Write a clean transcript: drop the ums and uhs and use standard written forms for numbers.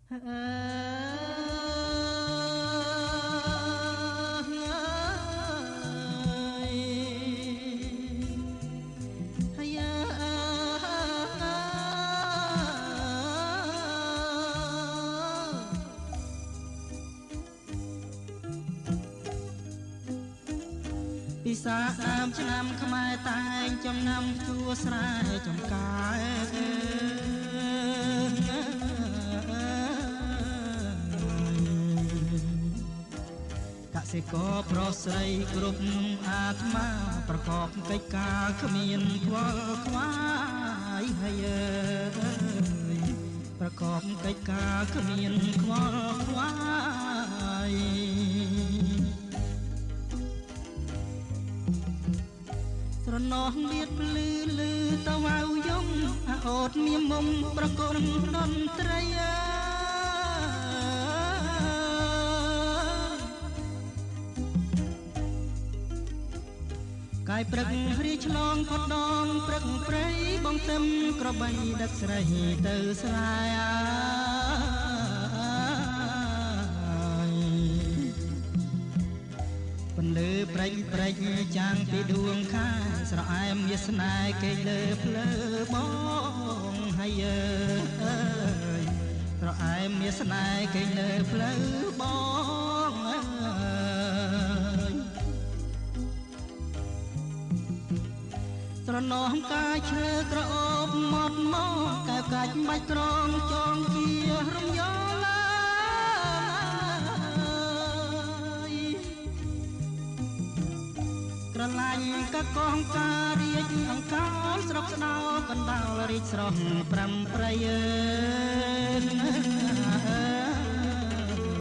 ពិសាឆ្នាំខ្មែរតែងចំណាំជួស្រែចំការកសិករប្រុសស្រីគ្រប់អាត្មាប្រកបកិច្ចការគ្មានខ្វល់ខ្វាយហើយប្រកបកិច្ចការគ្មានខ្វល់ខ្វាយស្រណោះលៀតភ្លឺលឺតវ៉ៅយំអូតមានមុំប្រកូនតន្ត្រីកាយព្រឹករៀឆ្លងផុតដងព្រឹកព្រៃបងទឹមក្របីដឹកស្រីទៅស្រែពន្លឺព្រិចព្រិចចាំងពីដួងខាស្រអែមវាស្នេហ៍គេលើភ្លើបងហើយអើយស្រអែមវាស្នេហ៍គេលើភ្លើបងអើយស្រណោះកាយឈើក្រអូបមកមកកែវកាច់បាច់ក្រងចងជារំយោឡាក្រឡាញ់កកងការរាជអង្កោស្រុកស្ដោកណ្ដោលរីកស្រស់ប្រាំប្រៃ